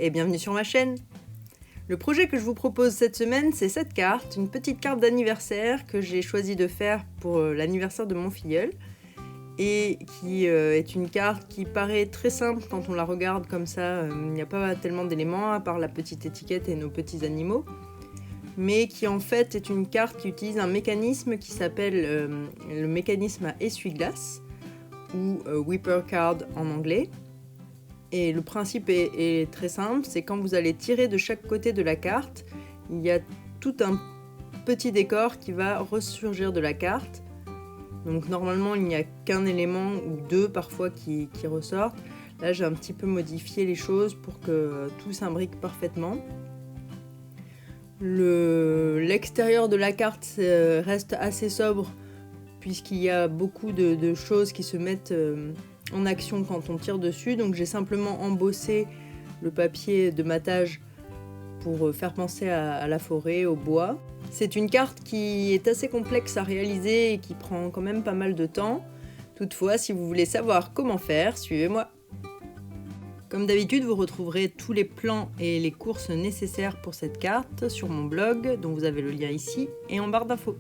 et bienvenue sur ma chaîne. Le projet que je vous propose cette semaine, c'est cette carte, une petite carte d'anniversaire que j'ai choisi de faire pour l'anniversaire de mon filleul et qui est une carte qui paraît très simple quand on la regarde comme ça. Il n'y a pas tellement d'éléments à part la petite étiquette et nos petits animaux, mais qui en fait est une carte qui utilise un mécanisme qui s'appelle le mécanisme à essuie-glace ou Whipper Card en anglais. Et le principe est très simple, c'est quand vous allez tirer de chaque côté de la carte, il y a tout un petit décor qui va ressurgir de la carte. Donc normalement il n'y a qu'un élément ou deux parfois qui ressortent. Là j'ai un petit peu modifié les choses pour que tout s'imbrique parfaitement. L'extérieur de la carte reste assez sobre puisqu'il y a beaucoup de choses qui se mettent en action quand on tire dessus. Donc j'ai simplement embossé le papier de matage pour faire penser à la forêt, au bois. C'est une carte qui est assez complexe à réaliser et qui prend quand même pas mal de temps. Toutefois, si vous voulez savoir comment faire, suivez-moi. Comme d'habitude, vous retrouverez tous les plans et les courses nécessaires pour cette carte sur mon blog, dont vous avez le lien ici et en barre d'infos.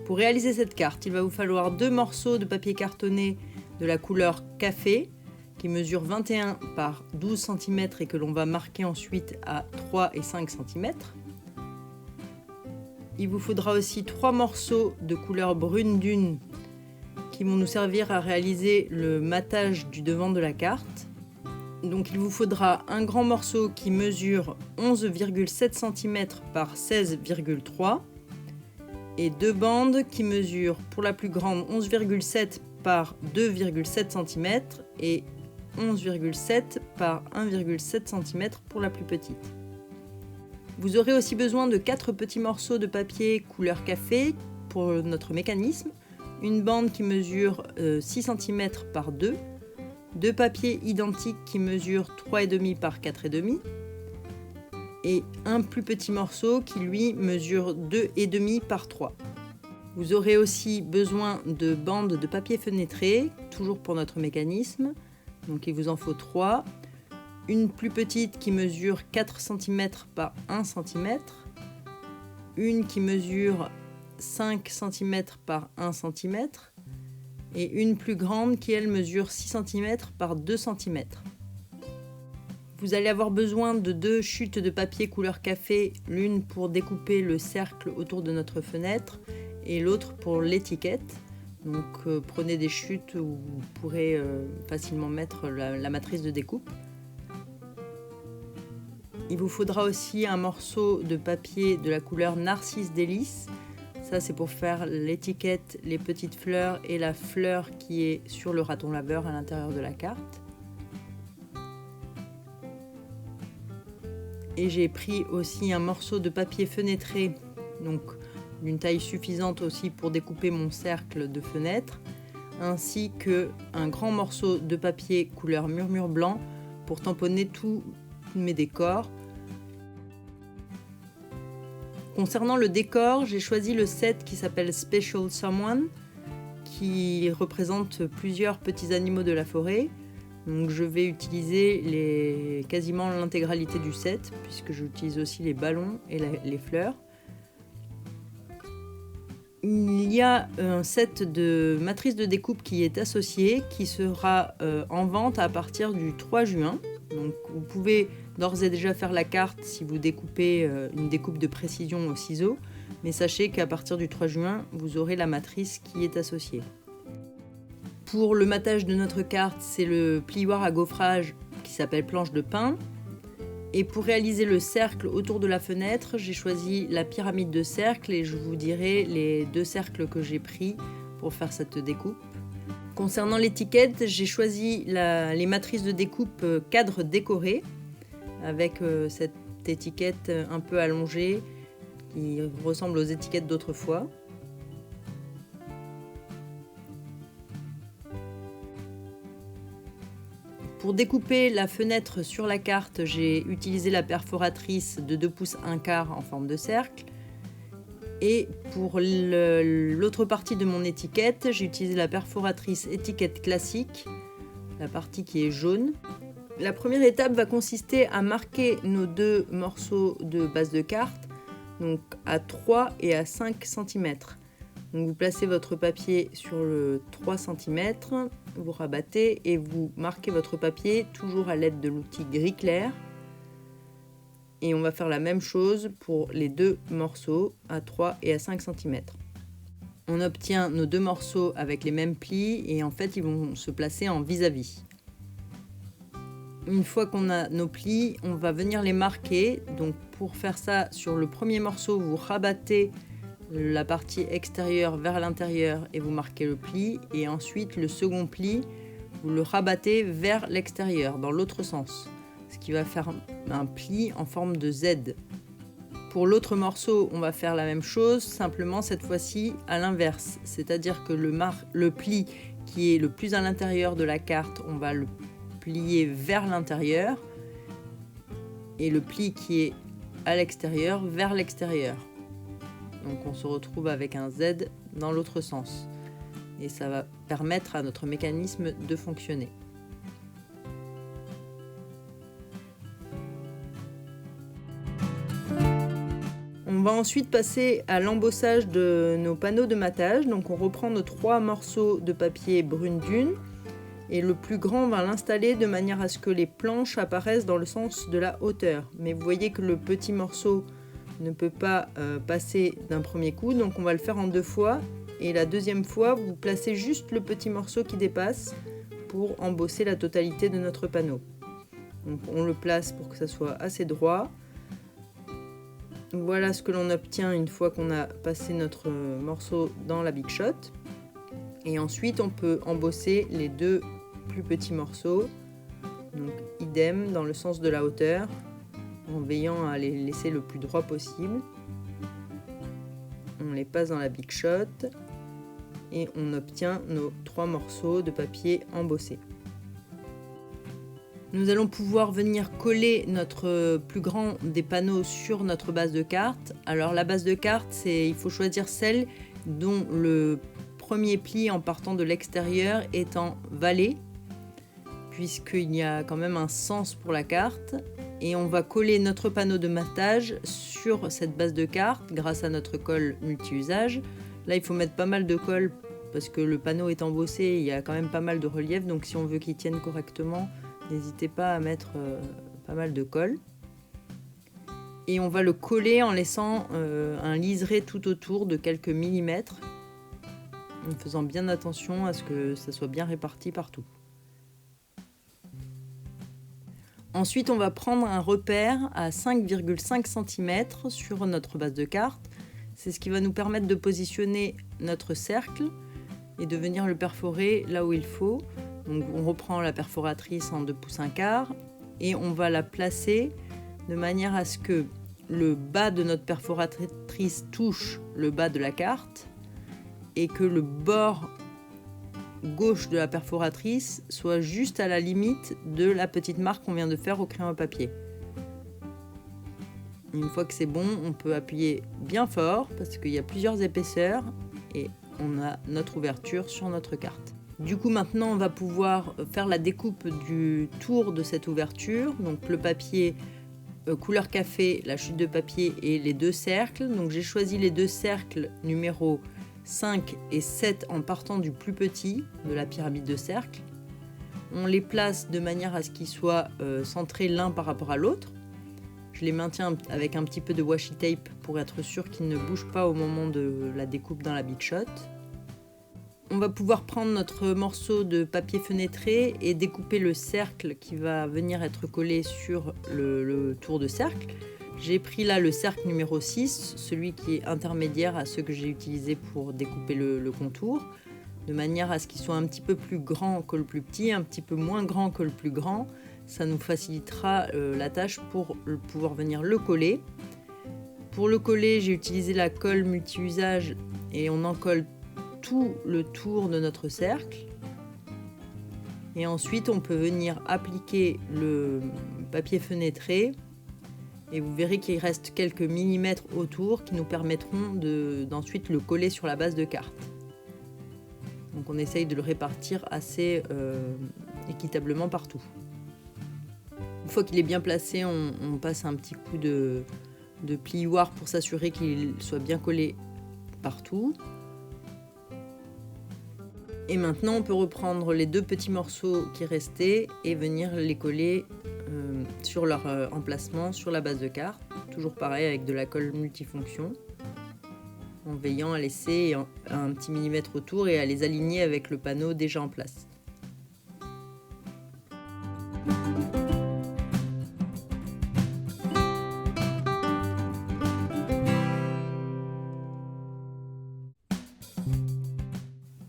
Pour réaliser cette carte, il va vous falloir 2 morceaux de papier cartonné de la couleur café qui mesure 21 par 12 cm et que l'on va marquer ensuite à 3 et 5 cm. Il vous faudra aussi 3 morceaux de couleur brune dune qui vont nous servir à réaliser le matage du devant de la carte. Donc il vous faudra un grand morceau qui mesure 11,7 cm par 16,3 et 2 bandes qui mesurent pour la plus grande 11,7 par 2,7 cm et 11,7 par 1,7 cm pour la plus petite. Vous aurez aussi besoin de 4 petits morceaux de papier couleur café pour notre mécanisme, une bande qui mesure 6 cm par 2, 2 papiers identiques qui mesurent 3,5 par 4,5 et un plus petit morceau qui lui mesure 2,5 par 3. Vous aurez aussi besoin de bandes de papier fenêtré, toujours pour notre mécanisme, donc il vous en faut 3. Une plus petite qui mesure 4 cm par 1 cm, une qui mesure 5 cm par 1 cm, et une plus grande qui elle mesure 6 cm par 2 cm. Vous allez avoir besoin de 2 chutes de papier couleur café, l'une pour découper le cercle autour de notre fenêtre et l'autre pour l'étiquette. Donc prenez des chutes où vous pourrez facilement mettre la matrice de découpe. Il vous faudra aussi un morceau de papier de la couleur Narcisse Délice. Ça c'est pour faire l'étiquette, les petites fleurs et la fleur qui est sur le raton laveur à l'intérieur de la carte. Et j'ai pris aussi un morceau de papier fenêtré, donc d'une taille suffisante aussi pour découper mon cercle de fenêtre, ainsi qu'un grand morceau de papier couleur murmure blanc pour tamponner tous mes décors. Concernant le décor, j'ai choisi le set qui s'appelle Special Someone, qui représente plusieurs petits animaux de la forêt. Donc je vais utiliser quasiment l'intégralité du set, puisque j'utilise aussi les ballons et les fleurs. Il y a un set de matrices de découpe qui est associé, qui sera en vente à partir du 3 juin. Donc vous pouvez d'ores et déjà faire la carte si vous découpez une découpe de précision au ciseau, mais sachez qu'à partir du 3 juin, vous aurez la matrice qui est associée. Pour le matage de notre carte, c'est le plioir à gaufrage qui s'appelle planche de pin. Et pour réaliser le cercle autour de la fenêtre, j'ai choisi la pyramide de cercles et je vous dirai les 2 cercles que j'ai pris pour faire cette découpe. Concernant l'étiquette, j'ai choisi les matrices de découpe cadre décoré avec cette étiquette un peu allongée qui ressemble aux étiquettes d'autrefois. Pour découper la fenêtre sur la carte, j'ai utilisé la perforatrice de 2 pouces 1/4 en forme de cercle. Et pour l'autre partie de mon étiquette, j'ai utilisé la perforatrice étiquette classique, la partie qui est jaune. La première étape va consister à marquer nos 2 morceaux de base de carte, donc à 3 et à 5 cm. Donc vous placez votre papier sur le 3 cm, vous rabattez et vous marquez votre papier toujours à l'aide de l'outil gris clair. Et on va faire la même chose pour les 2 morceaux à 3 et à 5 cm. On obtient nos 2 morceaux avec les mêmes plis et en fait ils vont se placer en vis-à-vis. Une fois qu'on a nos plis, on va venir les marquer. Donc pour faire ça, sur le premier morceau, vous rabattez la partie extérieure vers l'intérieur et vous marquez le pli. Et ensuite, le second pli, vous le rabattez vers l'extérieur, dans l'autre sens. Ce qui va faire un pli en forme de Z. Pour l'autre morceau, on va faire la même chose, simplement cette fois-ci à l'inverse. C'est-à-dire que le pli qui est le plus à l'intérieur de la carte, on va le plier vers l'intérieur. Et le pli qui est à l'extérieur, vers l'extérieur. Donc on se retrouve avec un Z dans l'autre sens. Et ça va permettre à notre mécanisme de fonctionner. On va ensuite passer à l'embossage de nos panneaux de matage. Donc on reprend nos 3 morceaux de papier brune dune. Et le plus grand, on va l'installer de manière à ce que les planches apparaissent dans le sens de la hauteur. Mais vous voyez que le petit morceau ne peut pas passer d'un premier coup, donc on va le faire en 2 fois. Et la deuxième fois, vous placez juste le petit morceau qui dépasse pour embosser la totalité de notre panneau. Donc on le place pour que ça soit assez droit. Voilà ce que l'on obtient une fois qu'on a passé notre morceau dans la Big Shot. Et ensuite, on peut embosser les 2 plus petits morceaux, donc idem dans le sens de la hauteur, en veillant à les laisser le plus droit possible. On les passe dans la Big Shot et on obtient nos 3 morceaux de papier embossés. Nous allons pouvoir venir coller notre plus grand des panneaux sur notre base de carte. Alors la base de carte, il faut choisir celle dont le premier pli en partant de l'extérieur est en vallée, puisqu'il y a quand même un sens pour la carte. Et on va coller notre panneau de matage sur cette base de carte grâce à notre colle multi-usage. Là, il faut mettre pas mal de colle parce que le panneau est embossé, il y a quand même pas mal de relief. Donc si on veut qu'il tienne correctement, n'hésitez pas à mettre pas mal de colle. Et on va le coller en laissant un liseré tout autour de quelques millimètres, en faisant bien attention à ce que ça soit bien réparti partout. Ensuite, on va prendre un repère à 5,5 cm sur notre base de carte. C'est ce qui va nous permettre de positionner notre cercle et de venir le perforer là où il faut. Donc, on reprend la perforatrice en 2 pouces 1/4 et on va la placer de manière à ce que le bas de notre perforatrice touche le bas de la carte et que le bord gauche de la perforatrice soit juste à la limite de la petite marque qu'on vient de faire au crayon à papier. Une fois que c'est bon, on peut appuyer bien fort parce qu'il y a plusieurs épaisseurs et on a notre ouverture sur notre carte. Du coup, maintenant, on va pouvoir faire la découpe du tour de cette ouverture. Donc le papier couleur café, la chute de papier et les 2 cercles. Donc j'ai choisi les 2 cercles numéro 5 et 7 en partant du plus petit de la pyramide de cercles. On les place de manière à ce qu'ils soient centrés l'un par rapport à l'autre. Je les maintiens avec un petit peu de washi tape pour être sûr qu'ils ne bougent pas au moment de la découpe dans la Big Shot. On va pouvoir prendre notre morceau de papier fenêtré et découper le cercle qui va venir être collé sur le tour de cercle. J'ai pris là le cercle numéro 6, celui qui est intermédiaire à ceux que j'ai utilisé pour découper le contour, de manière à ce qu'il soit un petit peu plus grand que le plus petit, un petit peu moins grand que le plus grand. Ça nous facilitera la tâche pour pouvoir venir le coller. Pour le coller, j'ai utilisé la colle multi-usage et on en colle tout le tour de notre cercle. Et ensuite, on peut venir appliquer le papier fenêtré et vous verrez qu'il reste quelques millimètres autour qui nous permettront d'ensuite le coller sur la base de carte. Donc on essaye de le répartir assez équitablement partout. fois qu'il est bien placé, on passe un petit coup de plioir pour s'assurer qu'il soit bien collé partout. Et maintenant, on peut reprendre les 2 petits morceaux qui restaient et venir les coller sur leur emplacement sur la base de carte. Toujours pareil avec de la colle multifonction, en veillant à laisser un petit millimètre autour et à les aligner avec le panneau déjà en place.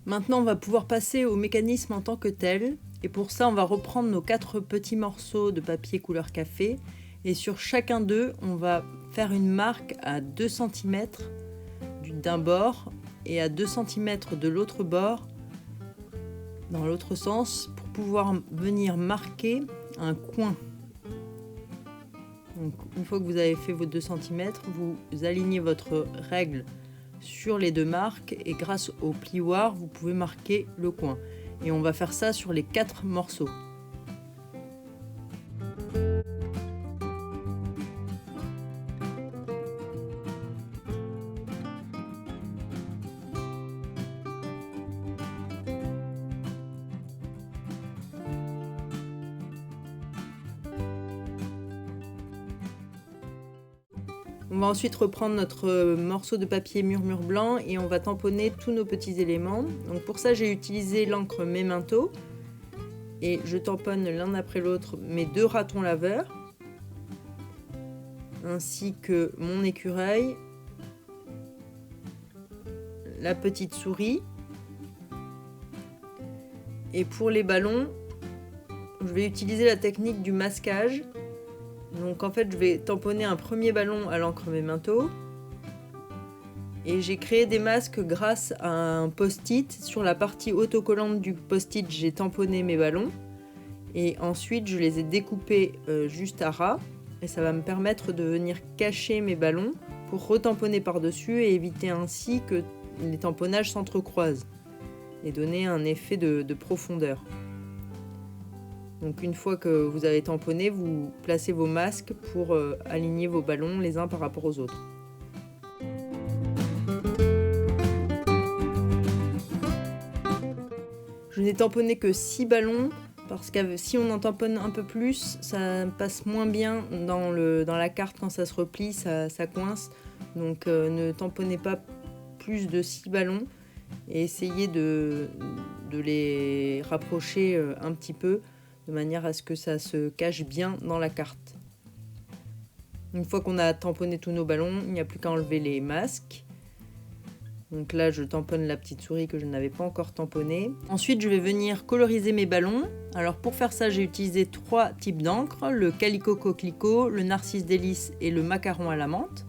Maintenant, on va pouvoir passer au mécanisme en tant que tel. Et pour ça, on va reprendre nos 4 petits morceaux de papier couleur café. Et sur chacun d'eux, on va faire une marque à 2 cm d'un bord et à 2 cm de l'autre bord, dans l'autre sens, pour pouvoir venir marquer un coin. Donc, une fois que vous avez fait vos 2 cm, vous alignez votre règle sur les 2 marques et grâce au plioir, vous pouvez marquer le coin. Et on va faire ça sur les 4 morceaux. On va ensuite reprendre notre morceau de papier murmure blanc et on va tamponner tous nos petits éléments. Donc pour ça, j'ai utilisé l'encre Memento et je tamponne l'un après l'autre mes 2 ratons laveurs ainsi que mon écureuil, la petite souris. Et pour les ballons, je vais utiliser la technique du masquage. Donc en fait, je vais tamponner un premier ballon à l'encre Memento. Et j'ai créé des masques grâce à un post-it. Sur la partie autocollante du post-it, j'ai tamponné mes ballons. Et ensuite, je les ai découpés juste à ras. Et ça va me permettre de venir cacher mes ballons pour retamponner par-dessus et éviter ainsi que les tamponnages s'entrecroisent. Et donner un effet de profondeur. Donc une fois que vous avez tamponné, vous placez vos masques pour aligner vos ballons les uns par rapport aux autres. Je n'ai tamponné que 6 ballons parce que si on en tamponne un peu plus, ça passe moins bien dans la carte quand ça se replie, ça coince. Donc ne tamponnez pas plus de 6 ballons et essayez de les rapprocher un petit peu, de manière à ce que ça se cache bien dans la carte. Une fois qu'on a tamponné tous nos ballons, il n'y a plus qu'à enlever les masques. Donc là, je tamponne la petite souris que je n'avais pas encore tamponnée. Ensuite, je vais venir coloriser mes ballons. Alors pour faire ça, j'ai utilisé 3 types d'encre, le Calico Coquelicot, le Narcisse Délice et le Macaron à la menthe.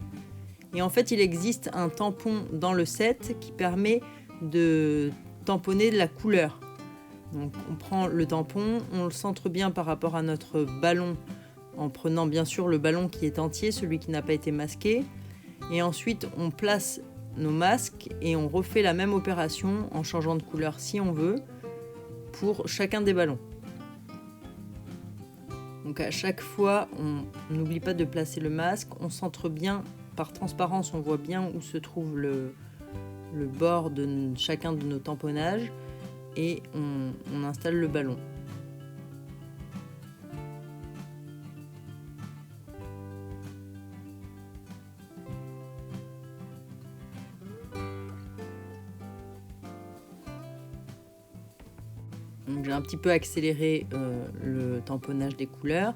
Et en fait, il existe un tampon dans le set qui permet de tamponner de la couleur. Donc on prend le tampon, on le centre bien par rapport à notre ballon en prenant bien sûr le ballon qui est entier, celui qui n'a pas été masqué. Et ensuite on place nos masques et on refait la même opération en changeant de couleur si on veut pour chacun des ballons. Donc à chaque fois on n'oublie pas de placer le masque, on centre bien par transparence, on voit bien où se trouve le bord de chacun de nos tamponnages. Et on installe le ballon. Donc j'ai un petit peu accéléré le tamponnage des couleurs.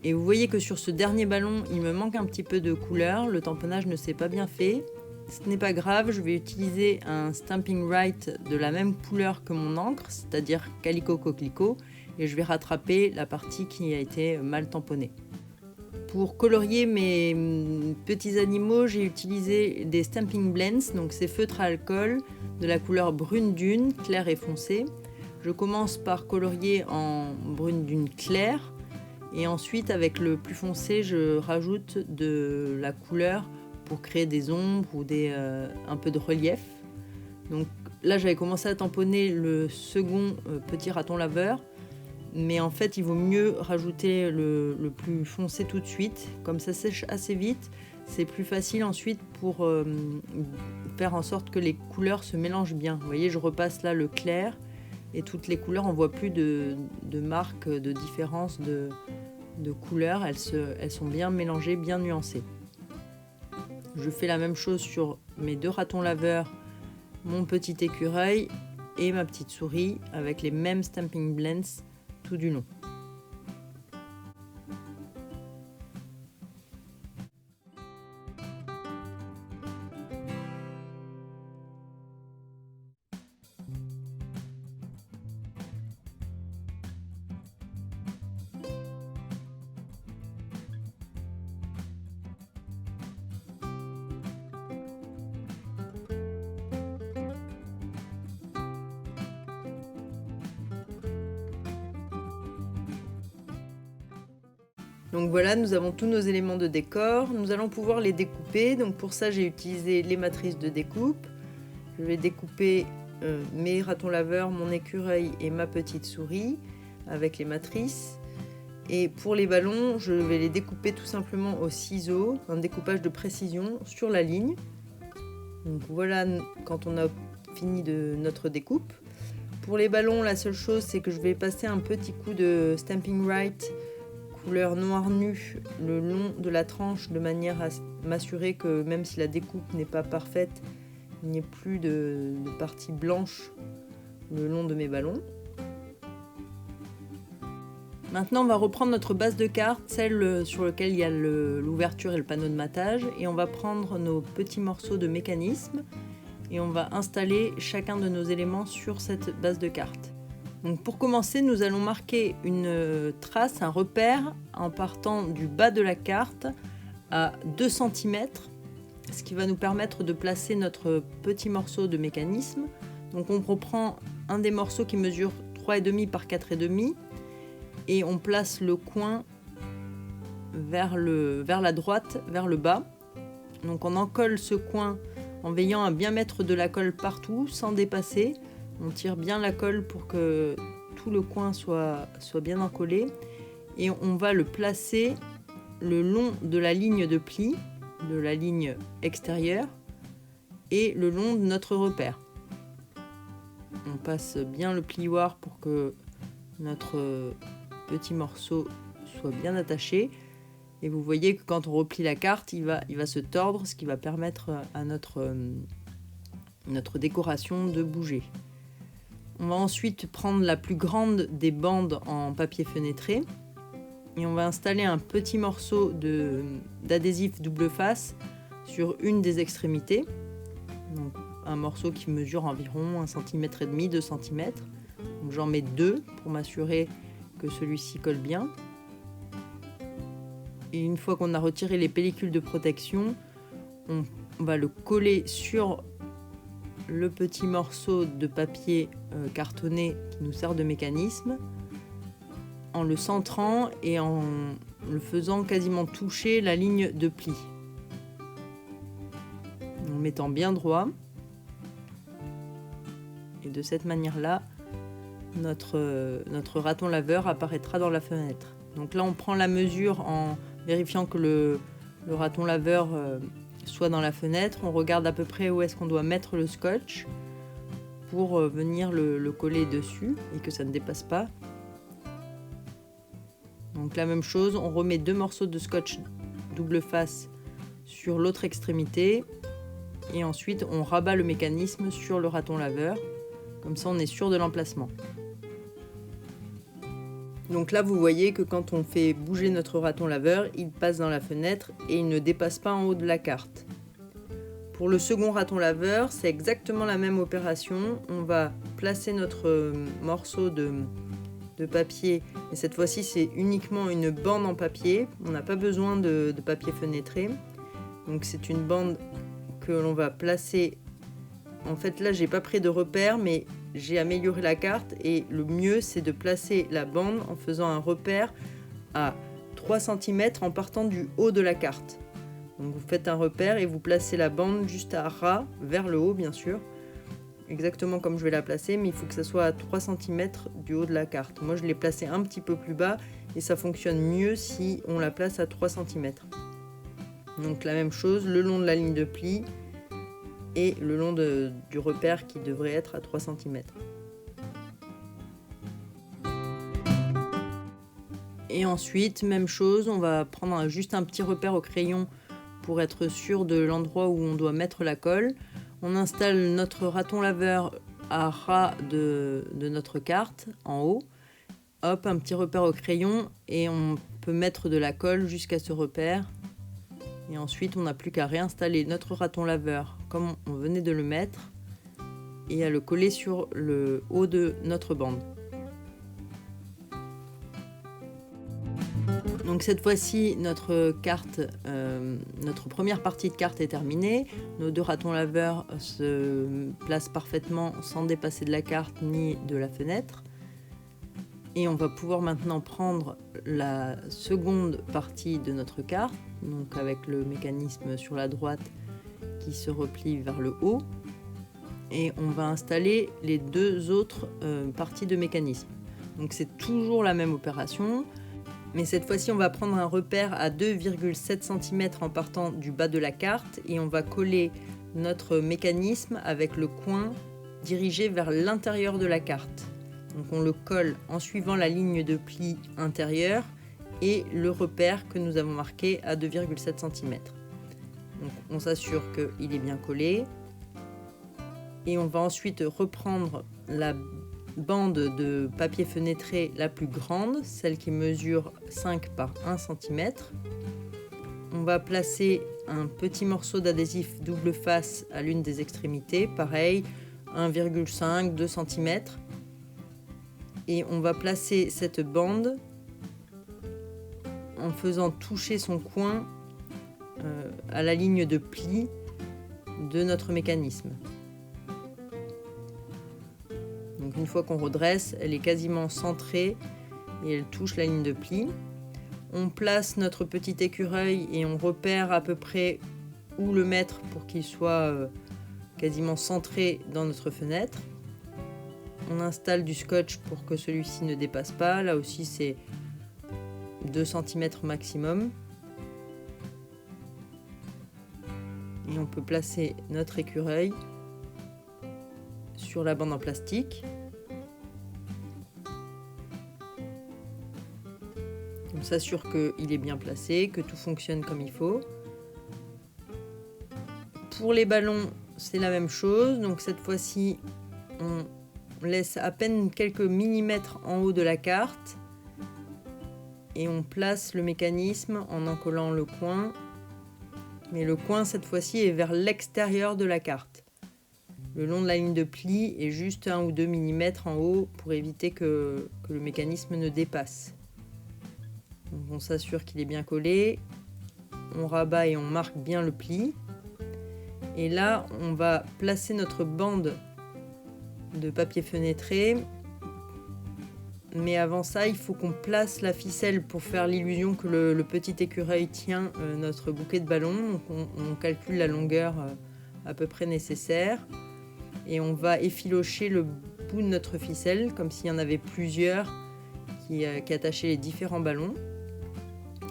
Et vous voyez que sur ce dernier ballon, il me manque un petit peu de couleur. Le tamponnage ne s'est pas bien fait. Ce n'est pas grave, je vais utiliser un Stampin' Right de la même couleur que mon encre, c'est-à-dire Calico Coquelicot, et je vais rattraper la partie qui a été mal tamponnée. Pour colorier mes petits animaux, j'ai utilisé des Stamping Blends, donc ces feutres à alcool de la couleur brune dune, claire et foncée. Je commence par colorier en brune dune claire, et ensuite avec le plus foncé, je rajoute de la couleur pour créer des ombres ou un peu de relief. Donc là, j'avais commencé à tamponner le second petit raton laveur mais en fait il vaut mieux rajouter le plus foncé tout de suite, comme ça sèche assez vite. C'est plus facile ensuite pour faire en sorte que les couleurs se mélangent bien. Vous voyez, je repasse là le clair et toutes les couleurs, on voit plus de marques, de différence de couleurs. Elles sont bien mélangées, bien nuancées. Je fais la même chose sur mes 2 ratons laveurs, mon petit écureuil et ma petite souris avec les mêmes Stampin' Blends tout du long. Donc voilà, nous avons tous nos éléments de décor. Nous allons pouvoir les découper. Donc pour ça, j'ai utilisé les matrices de découpe. Je vais découper mes ratons laveurs, mon écureuil et ma petite souris avec les matrices. Et pour les ballons, je vais les découper tout simplement au ciseau, un découpage de précision sur la ligne. Donc voilà quand on a fini de notre découpe. Pour les ballons, la seule chose, c'est que je vais passer un petit coup de Stampin' Right couleur noir nu le long de la tranche, de manière à m'assurer que même si la découpe n'est pas parfaite, il n'y ait plus de partie blanche le long de mes ballons. Maintenant, on va reprendre notre base de carte, celle sur laquelle il y a l'ouverture et le panneau de matage, et on va prendre nos petits morceaux de mécanisme et on va installer chacun de nos éléments sur cette base de carte. Donc pour commencer, nous allons marquer une trace, un repère, en partant du bas de la carte à 2 cm, ce qui va nous permettre de placer notre petit morceau de mécanisme. Donc on reprend un des morceaux qui mesure 3,5 par 4,5 et on place le coin vers la droite, vers le bas. Donc on encolle ce coin en veillant à bien mettre de la colle partout sans dépasser. On tire bien la colle pour que tout le coin soit bien encollé et on va le placer le long de la ligne de pli, de la ligne extérieure et le long de notre repère. On passe bien le plioir pour que notre petit morceau soit bien attaché et vous voyez que quand on replie la carte, il va se tordre, ce qui va permettre à notre décoration de bouger. On va ensuite prendre la plus grande des bandes en papier fenêtré et on va installer un petit morceau d'adhésif double face sur une des extrémités. Donc, un morceau qui mesure environ 1,5 cm, 2 cm. Donc j'en mets 2 pour m'assurer que celui-ci colle bien. Et une fois qu'on a retiré les pellicules de protection, on va le coller sur le petit morceau de papier cartonné qui nous sert de mécanisme en le centrant et en le faisant quasiment toucher la ligne de pli. En mettant bien droit. Et de cette manière-là, notre raton laveur apparaîtra dans la fenêtre. Donc là, on prend la mesure en vérifiant que le raton laveur soit dans la fenêtre. On regarde à peu près où est-ce qu'on doit mettre le scotch pour venir le coller dessus et que ça ne dépasse pas. Donc la même chose, on remet 2 morceaux de scotch double face sur l'autre extrémité et ensuite on rabat le mécanisme sur le raton laveur. Comme ça, on est sûr de l'emplacement. Donc là, vous voyez que quand on fait bouger notre raton laveur, il passe dans la fenêtre et il ne dépasse pas en haut de la carte. Pour le second raton laveur, c'est exactement la même opération. On va placer notre morceau de papier, et cette fois-ci, c'est uniquement une bande en papier. On n'a pas besoin de papier fenêtré. Donc c'est une bande que l'on va placer. En fait, là, j'ai pas pris de repère, mais j'ai amélioré la carte et le mieux, c'est de placer la bande en faisant un repère à 3 cm en partant du haut de la carte. Donc vous faites un repère et vous placez la bande juste à ras, vers le haut bien sûr, exactement comme je vais la placer, mais il faut que ça soit à 3 cm du haut de la carte. Moi je l'ai placée un petit peu plus bas et ça fonctionne mieux si on la place à 3 cm. Donc la même chose le long de la ligne de pli et le long du repère qui devrait être à 3 cm. Et ensuite, même chose, on va prendre juste un petit repère au crayon pour être sûr de l'endroit où on doit mettre la colle. On installe notre raton laveur à ras de notre carte en haut. Hop, un petit repère au crayon et on peut mettre de la colle jusqu'à ce repère. Et ensuite, on n'a plus qu'à réinstaller notre raton laveur comme on venait de le mettre et à le coller sur le haut de notre bande. Donc cette fois-ci, notre première partie de carte est terminée. Nos deux ratons laveurs se placent parfaitement sans dépasser de la carte ni de la fenêtre. Et on va pouvoir maintenant prendre la seconde partie de notre carte, donc avec le mécanisme sur la droite qui se replie vers le haut. Et on va installer les deux autres parties de mécanisme. Donc c'est toujours la même opération. Mais cette fois-ci, on va prendre un repère à 2,7 cm en partant du bas de la carte et on va coller notre mécanisme avec le coin dirigé vers l'intérieur de la carte. Donc on le colle en suivant la ligne de pli intérieure et le repère que nous avons marqué à 2,7 cm. Donc on s'assure qu'il est bien collé et on va ensuite reprendre la bande de papier fenêtré la plus grande, celle qui mesure 5 par 1 cm. On va placer un petit morceau d'adhésif double face à l'une des extrémités, pareil 1,5-2 cm. Et on va placer cette bande en faisant toucher son coin à la ligne de pli de notre mécanisme. Donc une fois qu'on redresse, elle est quasiment centrée et elle touche la ligne de pli. On place notre petit écureuil et on repère à peu près où le mettre pour qu'il soit quasiment centré dans notre fenêtre. On installe du scotch pour que celui-ci ne dépasse pas. Là aussi c'est 2 cm maximum. Et on peut placer notre écureuil sur la bande en plastique. On s'assure qu'il est bien placé, que tout fonctionne comme il faut. Pour les ballons, c'est la même chose. Donc cette fois-ci, on laisse à peine quelques millimètres en haut de la carte et on place le mécanisme en collant le coin. Mais le coin, cette fois-ci, est vers l'extérieur de la carte. Le long de la ligne de pli est juste 1 ou 2 mm en haut pour éviter que le mécanisme ne dépasse. Donc on s'assure qu'il est bien collé, on rabat et on marque bien le pli. Et là, on va placer notre bande de papier fenêtré. Mais avant ça, il faut qu'on place la ficelle pour faire l'illusion que le petit écureuil tient notre bouquet de ballons. Donc on calcule la longueur à peu près nécessaire. Et on va effilocher le bout de notre ficelle, comme s'il y en avait plusieurs qui attachaient les différents ballons.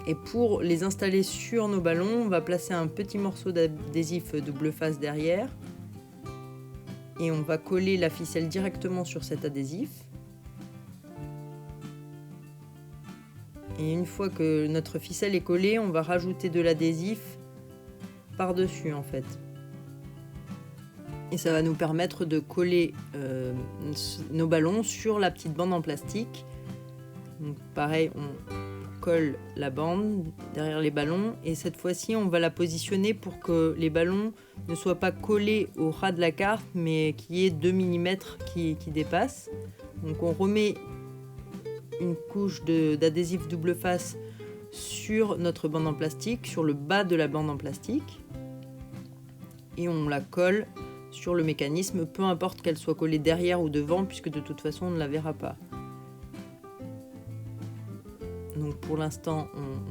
Et pour les installer sur nos ballons, on va placer un petit morceau d'adhésif double face derrière. Et on va coller la ficelle directement sur cet adhésif. Et une fois que notre ficelle est collée, on va rajouter de l'adhésif par-dessus en fait. Et ça va nous permettre de coller nos ballons sur la petite bande en plastique. Donc pareil, on colle la bande derrière les ballons et cette fois-ci on va la positionner pour que les ballons ne soient pas collés au ras de la carte mais qu'il y ait 2 mm qui dépassent. Donc on remet une couche d'adhésif double face sur notre bande en plastique, sur le bas de la bande en plastique et on la colle sur le mécanisme, peu importe qu'elle soit collée derrière ou devant puisque de toute façon on ne la verra pas. Donc pour l'instant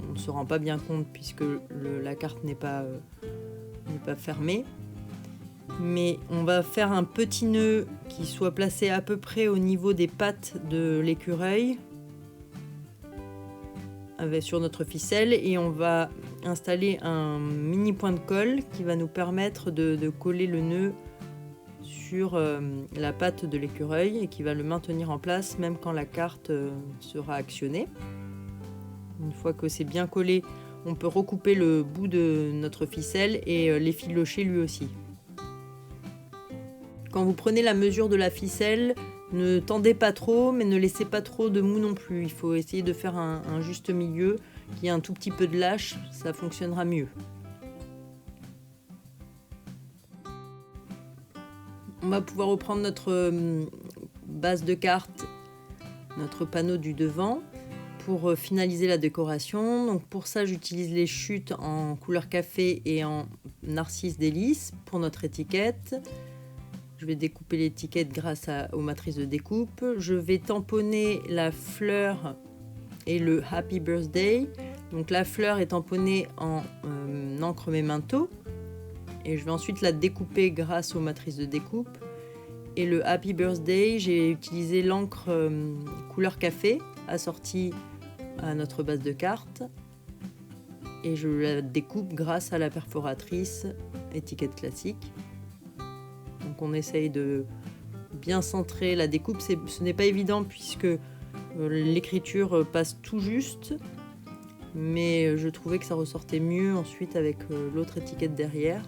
on ne se rend pas bien compte puisque la carte n'est pas fermée. mais on va faire un petit nœud qui soit placé à peu près au niveau des pattes de l'écureuil sur notre ficelle, et on va installer un mini point de colle qui va nous permettre de coller le nœud sur la patte de l'écureuil et qui va le maintenir en place même quand la carte sera actionnée. Une fois que c'est bien collé, on peut recouper le bout de notre ficelle et l'effilocher lui aussi. Quand vous prenez la mesure de la ficelle, ne tendez pas trop, mais ne laissez pas trop de mou non plus. Il faut essayer de faire un juste milieu, qu'il y ait un tout petit peu de lâche, ça fonctionnera mieux. On va pouvoir reprendre notre base de carte, notre panneau du devant, pour finaliser la décoration. Donc pour ça, j'utilise les chutes en couleur café et en narcisse délice pour notre étiquette. Je vais découper l'étiquette grâce aux matrices de découpe. Je vais tamponner la fleur et le Happy Birthday. Donc la fleur est tamponnée en encre Memento. Et je vais ensuite la découper grâce aux matrices de découpe. Et le Happy Birthday, j'ai utilisé l'encre couleur café assortie à notre base de carte. Et je la découpe grâce à la perforatrice étiquette classique. Donc on essaye de bien centrer la découpe. Ce n'est pas évident puisque l'écriture passe tout juste. Mais je trouvais que ça ressortait mieux ensuite avec l'autre étiquette derrière.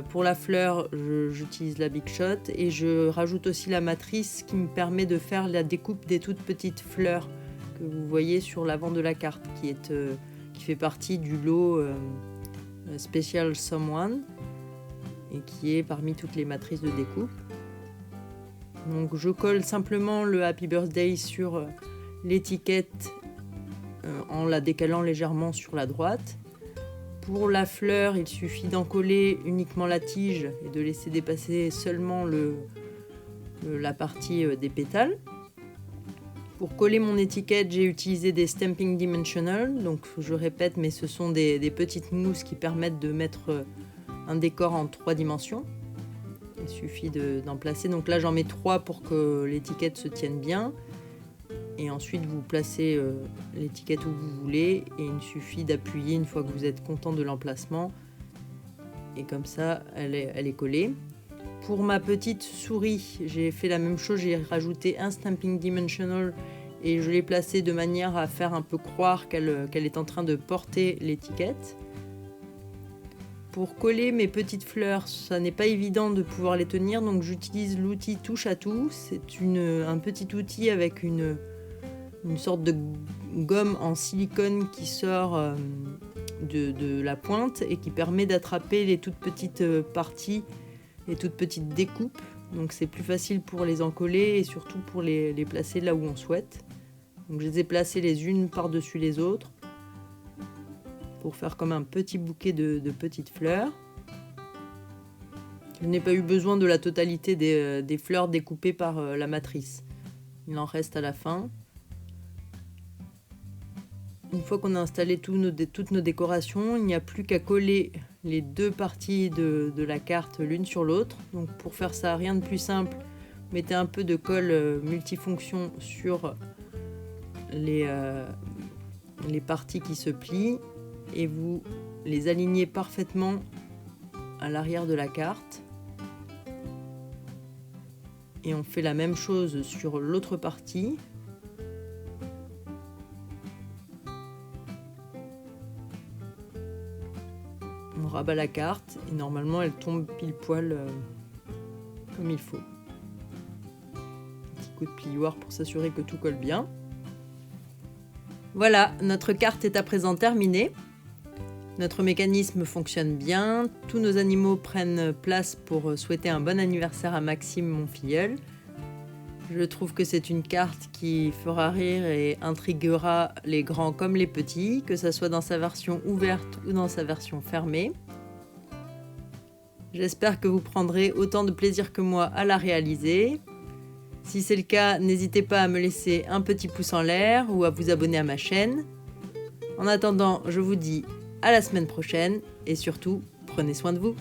Pour la fleur, j'utilise la Big Shot et je rajoute aussi la matrice qui me permet de faire la découpe des toutes petites fleurs que vous voyez sur l'avant de la carte, qui fait partie du lot Special Someone et qui est parmi toutes les matrices de découpe. Donc je colle simplement le Happy Birthday sur l'étiquette en la décalant légèrement sur la droite. Pour la fleur, il suffit d'en coller uniquement la tige et de laisser dépasser seulement la partie des pétales. Pour coller mon étiquette, j'ai utilisé des Stamping Dimensional. Donc je répète, mais ce sont des petites mousses qui permettent de mettre un décor en 3 dimensions. Il suffit d'en placer. Donc là, j'en mets 3 pour que l'étiquette se tienne bien. Et ensuite, vous placez l'étiquette où vous voulez et il suffit d'appuyer une fois que vous êtes content de l'emplacement. Et comme ça, elle est collée. Pour ma petite souris, j'ai fait la même chose. J'ai rajouté un Stamping Dimensional et je l'ai placé de manière à faire un peu croire qu'elle est en train de porter l'étiquette. Pour coller mes petites fleurs, ça n'est pas évident de pouvoir les tenir, donc j'utilise l'outil touche à tout. C'est un petit outil avec une sorte de gomme en silicone qui sort de la pointe et qui permet d'attraper les toutes petites parties, les toutes petites découpes. Donc c'est plus facile pour les encoller et surtout pour les placer là où on souhaite. Donc je les ai placées les unes par-dessus les autres pour faire comme un petit bouquet de petites fleurs. Je n'ai pas eu besoin de la totalité des fleurs découpées par la matrice. Il en reste à la fin. Une fois qu'on a installé toutes nos décorations, il n'y a plus qu'à coller les 2 parties de la carte l'une sur l'autre. Donc pour faire ça, rien de plus simple, mettez un peu de colle multifonction sur les parties qui se plient et vous les alignez parfaitement à l'arrière de la carte. Et on fait la même chose sur l'autre partie. On rabat la carte et normalement elle tombe pile poil comme il faut. Petit coup de plioir pour s'assurer que tout colle bien. Voilà, notre carte est à présent terminée. Notre mécanisme fonctionne bien. Tous nos animaux prennent place pour souhaiter un bon anniversaire à Maxime, mon filleul. Je trouve que c'est une carte qui fera rire et intriguera les grands comme les petits, que ce soit dans sa version ouverte ou dans sa version fermée. J'espère que vous prendrez autant de plaisir que moi à la réaliser. Si c'est le cas, n'hésitez pas à me laisser un petit pouce en l'air ou à vous abonner à ma chaîne. En attendant, je vous dis à la semaine prochaine et surtout, prenez soin de vous.